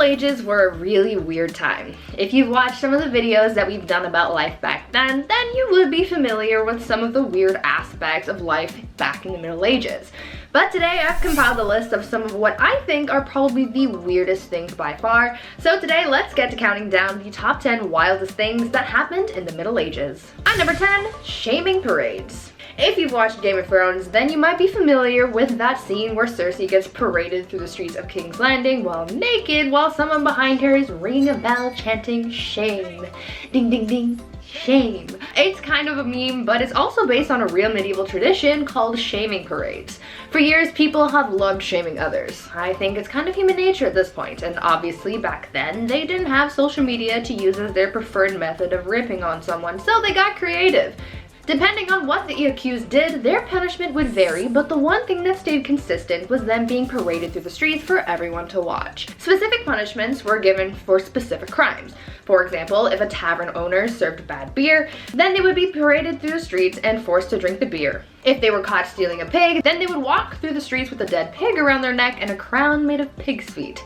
Ages were a really weird time. If you've watched some of the videos that we've done about life back then you would be familiar with some of the weird aspects of life back in the Middle Ages. But today I've compiled a list of some of what I think are probably the weirdest things by far. So today let's get to counting down the top 10 wildest things that happened in the Middle Ages. At number 10, shaming parades. If you've watched Game of Thrones, then you might be familiar with that scene where Cersei gets paraded through the streets of King's Landing while naked, while someone behind her is ringing a bell chanting shame. Ding ding ding, shame. It's kind of a meme, but it's also based on a real medieval tradition called shaming parades. For years, people have loved shaming others. I think it's kind of human nature at this point, and obviously back then, they didn't have social media to use as their preferred method of ripping on someone, so they got creative. Depending on what the accused did, their punishment would vary, but the one thing that stayed consistent was them being paraded through the streets for everyone to watch. Specific punishments were given for specific crimes. For example, if a tavern owner served bad beer, then they would be paraded through the streets and forced to drink the beer. If they were caught stealing a pig, then they would walk through the streets with a dead pig around their neck and a crown made of pig's feet.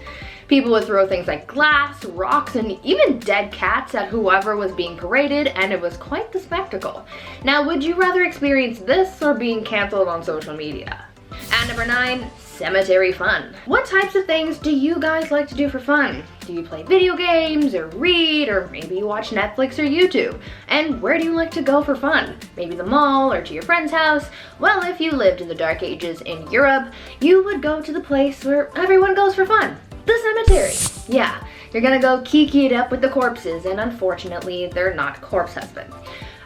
People would throw things like glass, rocks, and even dead cats at whoever was being paraded, and it was quite the spectacle. Now, would you rather experience this or being canceled on social media? At number 9, cemetery fun. What types of things do you guys like to do for fun? Do you play video games, or read, or maybe you watch Netflix or YouTube? And where do you like to go for fun? Maybe the mall or to your friend's house? Well, if you lived in the Dark Ages in Europe, you would go to the place where everyone goes for fun. The cemetery. Yeah, you're gonna go kiki it up with the corpses, and unfortunately, they're not corpse husband.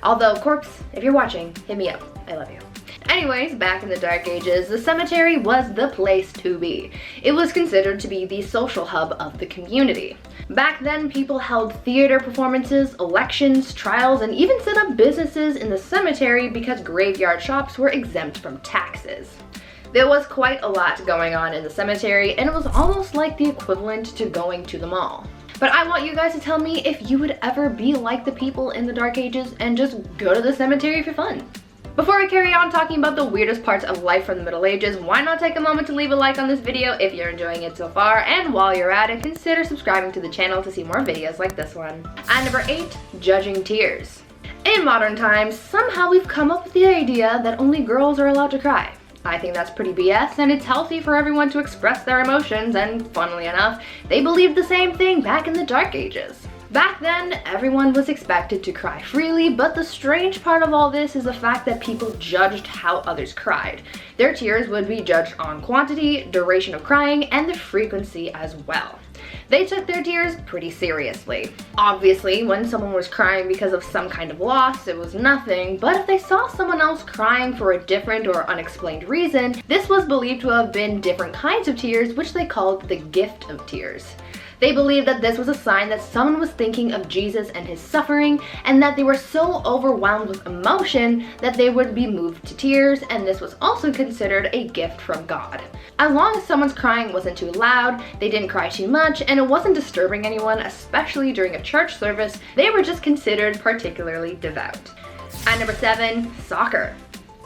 Although, corpse, if you're watching, hit me up. I love you. Anyways, back in the Dark Ages, the cemetery was the place to be. It was considered to be the social hub of the community. Back then, people held theater performances, elections, trials, and even set up businesses in the cemetery because graveyard shops were exempt from taxes. There was quite a lot going on in the cemetery, and it was almost like the equivalent to going to the mall. But I want you guys to tell me if you would ever be like the people in the Dark Ages and just go to the cemetery for fun. Before we carry on talking about the weirdest parts of life from the Middle Ages, why not take a moment to leave a like on this video if you're enjoying it so far, and while you're at it, consider subscribing to the channel to see more videos like this one. At number 8, judging tears. In modern times, somehow we've come up with the idea that only girls are allowed to cry. I think that's pretty BS, and it's healthy for everyone to express their emotions, and funnily enough, they believed the same thing back in the Dark Ages. Back then, everyone was expected to cry freely, but the strange part of all this is the fact that people judged how others cried. Their tears would be judged on quantity, duration of crying, and the frequency as well. They took their tears pretty seriously. Obviously, when someone was crying because of some kind of loss, it was nothing, but if they saw someone else crying for a different or unexplained reason, this was believed to have been different kinds of tears, which they called the gift of tears. They believed that this was a sign that someone was thinking of Jesus and his suffering, and that they were so overwhelmed with emotion that they would be moved to tears, and this was also considered a gift from God. As long as someone's crying wasn't too loud, they didn't cry too much, and it wasn't disturbing anyone, especially during a church service, they were just considered particularly devout. At number 7, soccer.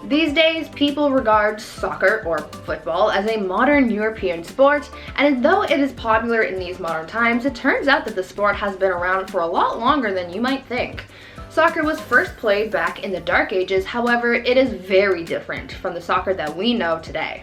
These days, people regard soccer, or football, as a modern European sport, and though it is popular in these modern times, it turns out that the sport has been around for a lot longer than you might think. Soccer was first played back in the Dark Ages, however, it is very different from the soccer that we know today.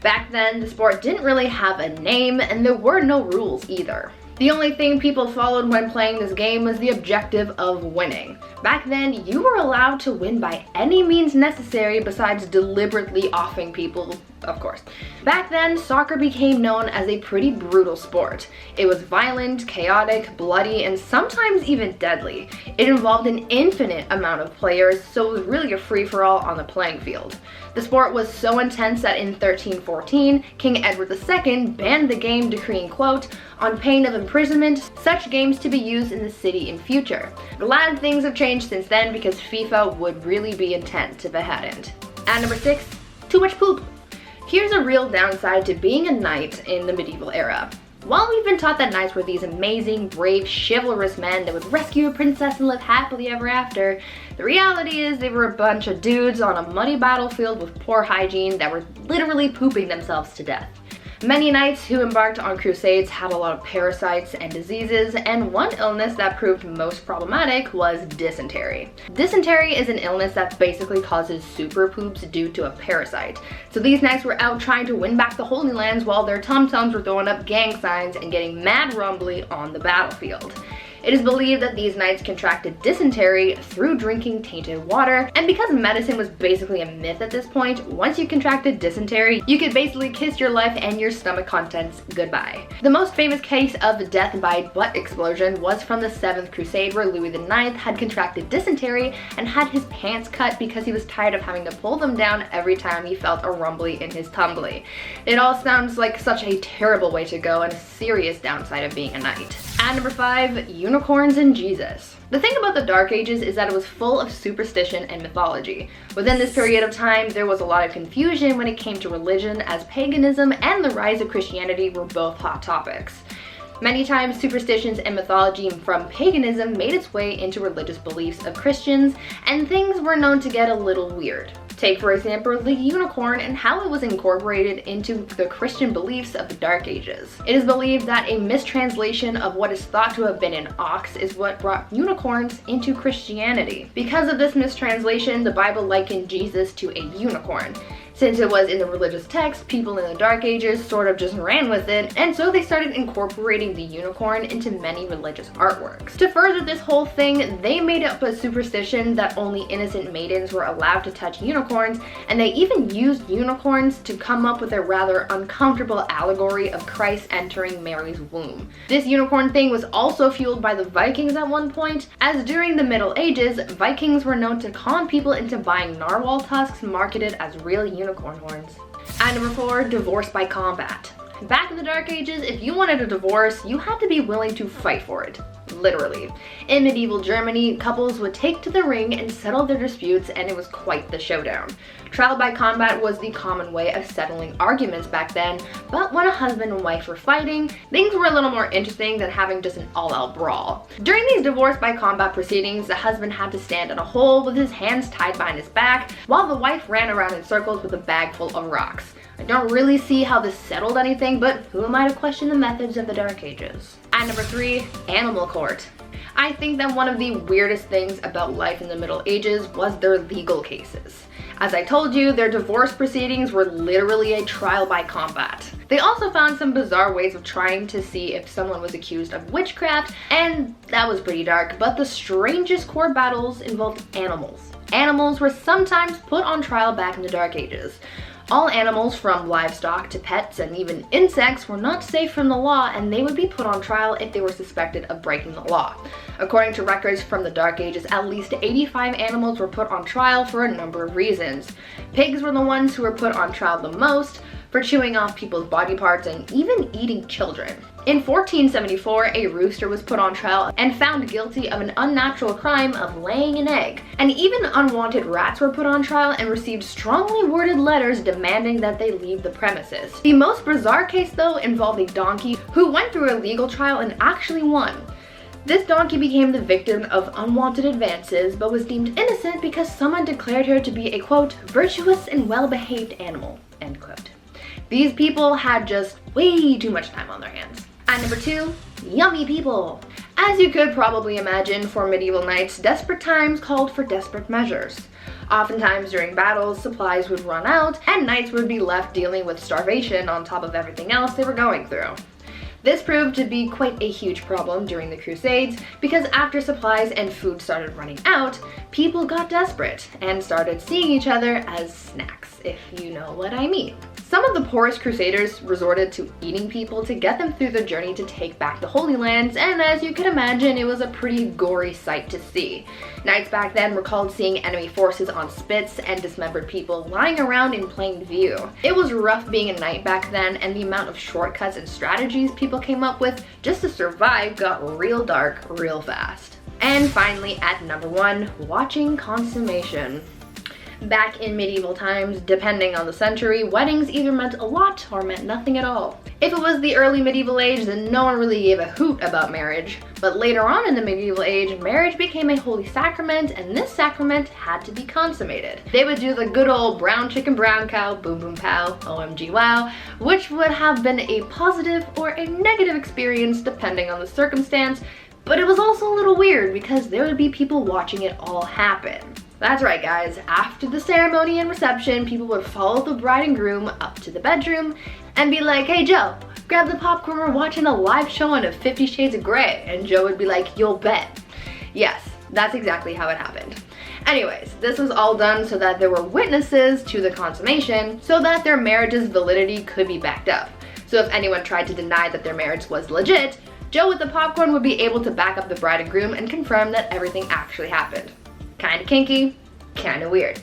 Back then, the sport didn't really have a name, and there were no rules either. The only thing people followed when playing this game was the objective of winning. Back then, you were allowed to win by any means necessary besides deliberately offing people, of course. Back then, soccer became known as a pretty brutal sport. It was violent, chaotic, bloody, and sometimes even deadly. It involved an infinite amount of players, so it was really a free-for-all on the playing field. The sport was so intense that in 1314, King Edward II banned the game, decreeing, quote, "On pain of imprisonment, such games to be used in the city in future." Glad things have changed since then, because FIFA would really be intense if it hadn't. At number 6, too much poop. Here's a real downside to being a knight in the medieval era. While we've been taught that knights were these amazing, brave, chivalrous men that would rescue a princess and live happily ever after, the reality is they were a bunch of dudes on a muddy battlefield with poor hygiene that were literally pooping themselves to death. Many knights who embarked on crusades had a lot of parasites and diseases, and one illness that proved most problematic was dysentery. Dysentery is an illness that basically causes super poops due to a parasite. So these knights were out trying to win back the Holy Lands while their tum-tums were throwing up gang signs and getting mad rumbly on the battlefield. It is believed that these knights contracted dysentery through drinking tainted water, and because medicine was basically a myth at this point, once you contracted dysentery, you could basically kiss your life and your stomach contents goodbye. The most famous case of death by butt explosion was from the 7th Crusade, where Louis IX had contracted dysentery and had his pants cut because he was tired of having to pull them down every time he felt a rumbly in his tumbly. It all sounds like such a terrible way to go and a serious downside of being a knight. At number 5, unicorns and Jesus. The thing about the Dark Ages is that it was full of superstition and mythology. Within this period of time, there was a lot of confusion when it came to religion, as paganism and the rise of Christianity were both hot topics. Many times, superstitions and mythology from paganism made its way into religious beliefs of Christians, and things were known to get a little weird. Take, for example, the unicorn and how it was incorporated into the Christian beliefs of the Dark Ages. It is believed that a mistranslation of what is thought to have been an ox is what brought unicorns into Christianity. Because of this mistranslation, the Bible likened Jesus to a unicorn. Since it was in the religious text, people in the Dark Ages sort of just ran with it, and so they started incorporating the unicorn into many religious artworks. To further this whole thing, they made up a superstition that only innocent maidens were allowed to touch unicorns, and they even used unicorns to come up with a rather uncomfortable allegory of Christ entering Mary's womb. This unicorn thing was also fueled by the Vikings at one point, as during the Middle Ages, Vikings were known to con people into buying narwhal tusks marketed as real unicorn horns. At number 4, divorce by combat. Back in the Dark Ages, if you wanted a divorce, you had to be willing to fight for it. Literally. In medieval Germany, couples would take to the ring and settle their disputes, and it was quite the showdown. Trial by combat was the common way of settling arguments back then, but when a husband and wife were fighting, things were a little more interesting than having just an all-out brawl. During these divorce by combat proceedings, the husband had to stand in a hole with his hands tied behind his back, while the wife ran around in circles with a bag full of rocks. I don't really see how this settled anything, but who am I to question the methods of the Dark Ages? At number 3, animal court. I think that one of the weirdest things about life in the Middle Ages was their legal cases. As I told you, their divorce proceedings were literally a trial by combat. They also found some bizarre ways of trying to see if someone was accused of witchcraft, and that was pretty dark, but the strangest court battles involved animals. Animals were sometimes put on trial back in the Dark Ages. All animals, from livestock to pets and even insects, were not safe from the law, and they would be put on trial if they were suspected of breaking the law. According to records from the Dark Ages, at least 85 animals were put on trial for a number of reasons. Pigs were the ones who were put on trial the most, for chewing off people's body parts and even eating children. In 1474, a rooster was put on trial and found guilty of an unnatural crime of laying an egg. And even unwanted rats were put on trial and received strongly worded letters demanding that they leave the premises. The most bizarre case, though, involved a donkey who went through a legal trial and actually won. This donkey became the victim of unwanted advances, but was deemed innocent because someone declared her to be a, quote, virtuous and well-behaved animal, end quote. These people had just way too much time on their hands. At number 2, yummy people. As you could probably imagine, for medieval knights, desperate times called for desperate measures. Oftentimes during battles, supplies would run out, and knights would be left dealing with starvation on top of everything else they were going through. This proved to be quite a huge problem during the Crusades, because after supplies and food started running out, people got desperate and started seeing each other as snacks, if you know what I mean. Some of the poorest crusaders resorted to eating people to get them through the journey to take back the Holy Lands, and as you can imagine, it was a pretty gory sight to see. Knights back then recalled seeing enemy forces on spits and dismembered people lying around in plain view. It was rough being a knight back then, and the amount of shortcuts and strategies people came up with just to survive got real dark real fast. And finally, at number 1, watching Consummation. Back in medieval times, depending on the century, weddings either meant a lot or meant nothing at all. If it was the early medieval age, then no one really gave a hoot about marriage. But later on in the medieval age, marriage became a holy sacrament, and this sacrament had to be consummated. They would do the good old brown chicken brown cow, boom boom pow, OMG wow, which would have been a positive or a negative experience depending on the circumstance, but it was also a little weird because there would be people watching it all happen. That's right, guys. After the ceremony and reception, people would follow the bride and groom up to the bedroom and be like, "Hey Joe, grab the popcorn, we're watching a live showing of 50 Shades of Grey." And Joe would be like, "You'll bet." Yes, that's exactly how it happened. Anyways, this was all done so that there were witnesses to the consummation so that their marriage's validity could be backed up. So if anyone tried to deny that their marriage was legit, Joe with the popcorn would be able to back up the bride and groom and confirm that everything actually happened. Kinda kinky, kinda weird.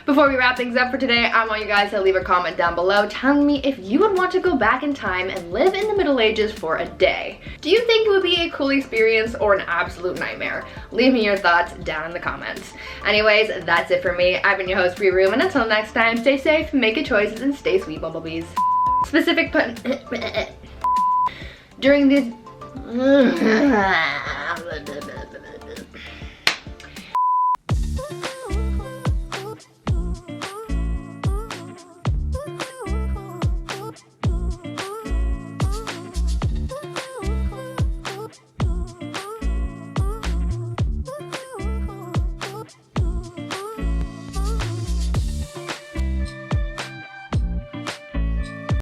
Before we wrap things up for today, I want you guys to leave a comment down below telling me if you would want to go back in time and live in the Middle Ages for a day. Do you think it would be a cool experience or an absolute nightmare? Leave me your thoughts down in the comments. Anyways, that's it for me. I've been your host, Free Room, and until next time, stay safe, make good choices, and stay sweet, bumblebees. Specific put during these